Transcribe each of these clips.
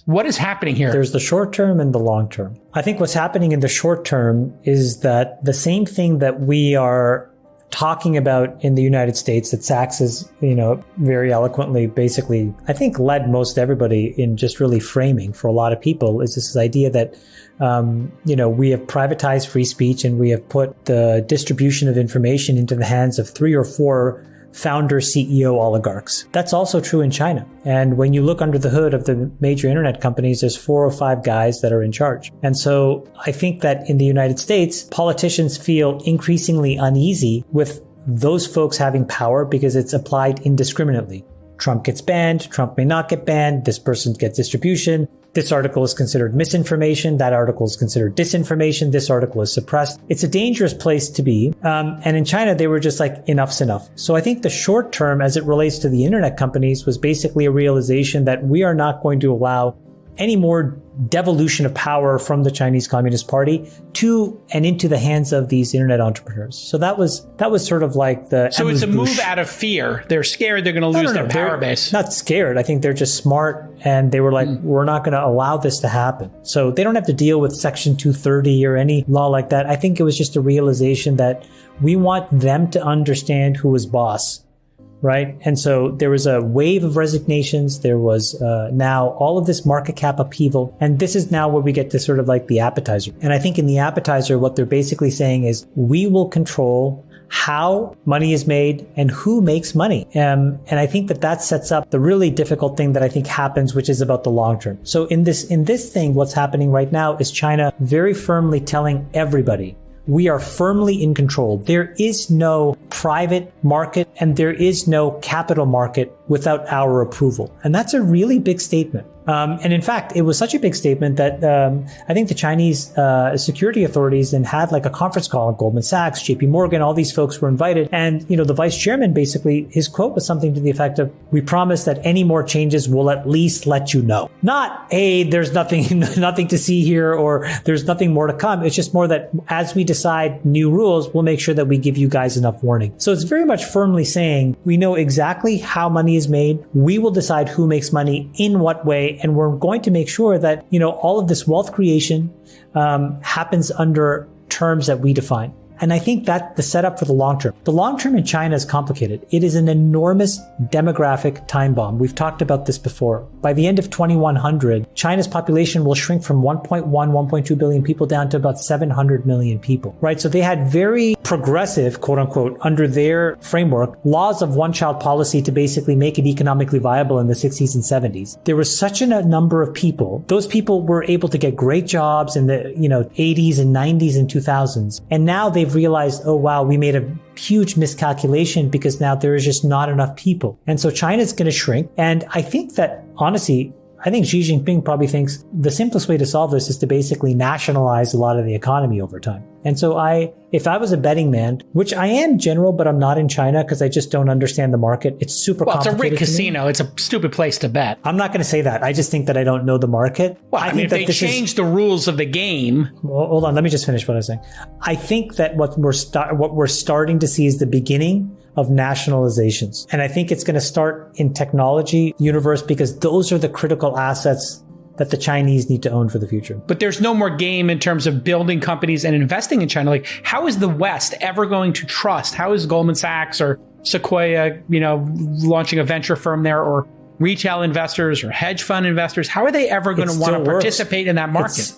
What is happening here? There's the short term and the long term. I think what's happening in the short term is that the same thing that we are talking about in the United States that Sachs is, very eloquently, basically, I think led most everybody in just really framing for a lot of people is this idea that, we have privatized free speech and we have put the distribution of information into the hands of 3 or 4 founder CEO oligarchs. That's also true in China. And when you look under the hood of the major internet companies, there's 4 or 5 guys that are in charge. And so I think that in the United States, politicians feel increasingly uneasy with those folks having power because it's applied indiscriminately. Trump gets banned, Trump may not get banned, this person gets distribution. This article is considered misinformation. That article is considered disinformation. This article is suppressed. It's a dangerous place to be. And in China, they were just like, enough's enough. So I think the short term, as it relates to the internet companies, was basically a realization that we are not going to allow any more devolution of power from the Chinese Communist Party to and into the hands of these internet entrepreneurs. So that was sort of like the... So it's a move out of fear. They're scared they're going to lose their power base. Not scared. I think they're just smart and they were like, we're not going to allow this to happen. So they don't have to deal with Section 230 or any law like that. I think it was just a realization that we want them to understand who is boss. Right. And so there was a wave of resignations. There was now all of this market cap upheaval. And this is now where we get to sort of like the appetizer. And I think in the appetizer, what they're basically saying is we will control how money is made and who makes money. And I think that sets up the really difficult thing that I think happens, which is about the long term. So in this thing, what's happening right now is China very firmly telling everybody, we are firmly in control. There is no private market and there is no capital market without our approval. And that's a really big statement. And in fact, it was such a big statement that I think the Chinese security authorities then had like a conference call at Goldman Sachs, JP Morgan, all these folks were invited. And, the vice chairman, basically, his quote was something to the effect of, we promise that any more changes will at least let you know. Not, hey, there's nothing to see here or there's nothing more to come. It's just more that as we decide new rules, we'll make sure that we give you guys enough warning. So it's very much firmly saying we know exactly how money is made. We will decide who makes money in what way. And we're going to make sure that, all of this wealth creation happens under terms that we define. And I think that the setup for the long term. The long term in China is complicated. It is an enormous demographic time bomb. We've talked about this before. By the end of 2100, China's population will shrink from 1.2 billion people down to about 700 million people, right? So they had very progressive, quote unquote, under their framework, laws of one-child policy to basically make it economically viable in the 60s and 70s. There was such a number of people. Those people were able to get great jobs in the, 80s and 90s and 2000s. And now they've realized, oh, wow, we made a huge miscalculation because now there is just not enough people. And so China's going to shrink. And I think that, honestly, I think Xi Jinping probably thinks the simplest way to solve this is to basically nationalize a lot of the economy over time. And so if I was a betting man, which I am general, but I'm not in China because I just don't understand the market. It's super complicated. It's a rigged casino. It's a stupid place to bet. I'm not going to say that. I just think that I don't know the market. Well, I mean, if they change the rules of the game. Well, hold on. Let me just finish what I was saying. I think that what we're starting to see is the beginning of nationalizations. And I think it's going to start in technology universe because those are the critical assets that the Chinese need to own for the future. But there's no more game in terms of building companies and investing in China. Like, how is the West ever going to trust? How is Goldman Sachs or Sequoia, launching a venture firm there, or retail investors or hedge fund investors? How are they ever going to want to participate in that market?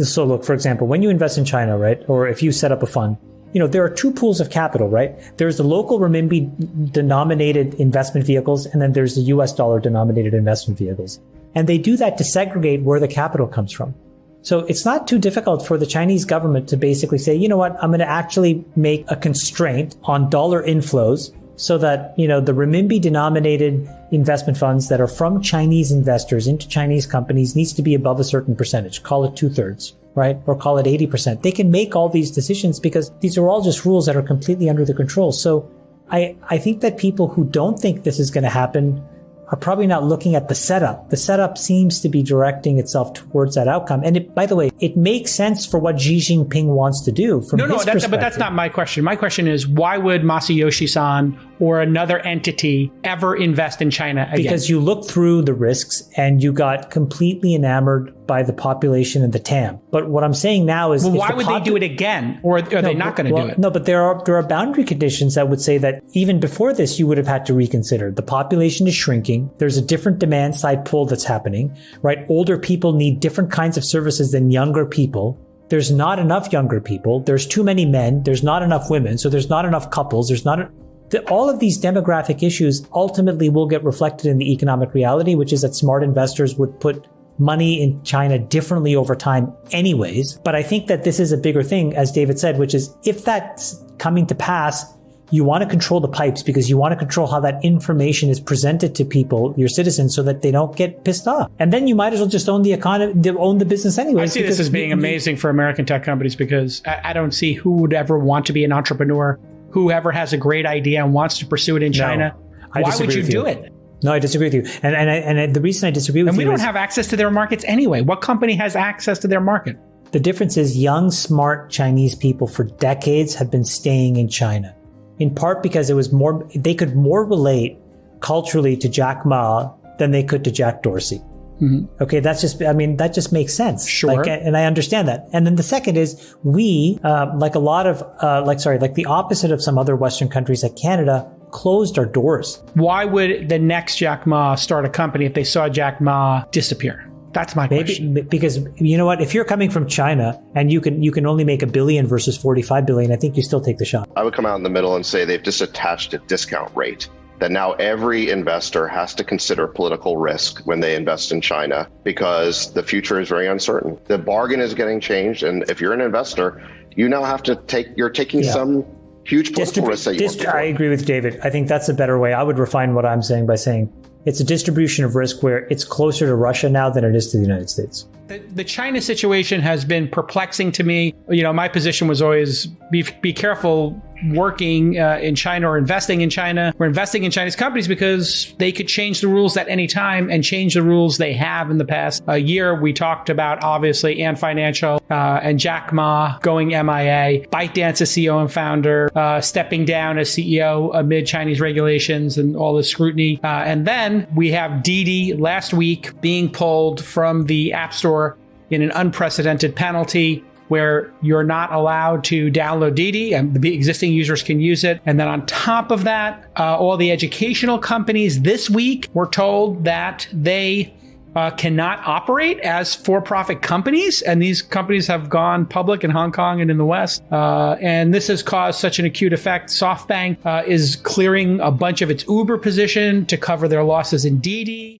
So look, for example, when you invest in China, right, or if you set up a fund, there are 2 pools of capital, right? There's the local renminbi denominated investment vehicles, and then there's the US dollar denominated investment vehicles. And they do that to segregate where the capital comes from. So it's not too difficult for the Chinese government to basically say, you know what, I'm going to actually make a constraint on dollar inflows so that, the renminbi denominated investment funds that are from Chinese investors into Chinese companies needs to be above a certain percentage, call it 2/3. Right? Or call it 80%. They can make all these decisions because these are all just rules that are completely under the control. So I think that people who don't think this is going to happen are probably not looking at the setup. The setup seems to be directing itself towards that outcome. And by the way, it makes sense for what Xi Jinping wants to do from his perspective. But that's not my question. My question is, why would Masayoshi Son or another entity ever invest in China again? Because you look through the risks and you got completely enamored by the population and the TAM. But what I'm saying now is, well, why would they do it again? Or are they not going to do it? No, but there are boundary conditions that would say that even before this, you would have had to reconsider. The population is shrinking. There's a different demand side pull that's happening, right? Older people need different kinds of services than younger people. There's not enough younger people. There's too many men. There's not enough women. So there's not enough couples. All of these demographic issues ultimately will get reflected in the economic reality, which is that smart investors would put money in China differently over time anyways. But I think that this is a bigger thing, as David said, which is if that's coming to pass, you want to control the pipes because you want to control how that information is presented to people, your citizens, so that they don't get pissed off. And then you might as well just own the economy, own the business anyways. I see this as being amazing for American tech companies because I don't see who would ever want to be an entrepreneur. Whoever has a great idea and wants to pursue it in China, why would you do it? No, I disagree with you. And the reason I disagree with you is... And we don't have access to their markets anyway. What company has access to their market? The difference is young, smart Chinese people for decades have been staying in China. In part because they could more relate culturally to Jack Ma than they could to Jack Dorsey. Mm-hmm. Okay, that just makes sense. Sure. And I understand that. And then the second is we, like the opposite of some other Western countries like Canada, closed our doors. Why would the next Jack Ma start a company if they saw Jack Ma disappear? That's my question. Because you know what? If you're coming from China and you can only make $1 billion versus $45 billion, I think you still take the shot. I would come out in the middle and say they've just attached a discount rate. That now every investor has to consider political risk when they invest in China because the future is very uncertain. The bargain is getting changed. And if you're an investor, you now have to taking some huge political risk that you I agree with David. I think that's a better way. I would refine what I'm saying by saying it's a distribution of risk where it's closer to Russia now than it is to the United States. The China situation has been perplexing to me. You know, my position was always be careful working in China or investing in China. We're investing in Chinese companies because they could change the rules at any time and change the rules they have in the past year. We talked about, obviously, Ant Financial and Jack Ma going MIA, ByteDance's CEO and founder stepping down as CEO amid Chinese regulations and all the scrutiny. And then we have Didi last week being pulled from the App Store in an unprecedented penalty where you're not allowed to download Didi and the existing users can use it. And then on top of that, all the educational companies this week were told that they cannot operate as for-profit companies. And these companies have gone public in Hong Kong and in the West. And this has caused such an acute effect. SoftBank is clearing a bunch of its Uber position to cover their losses in Didi.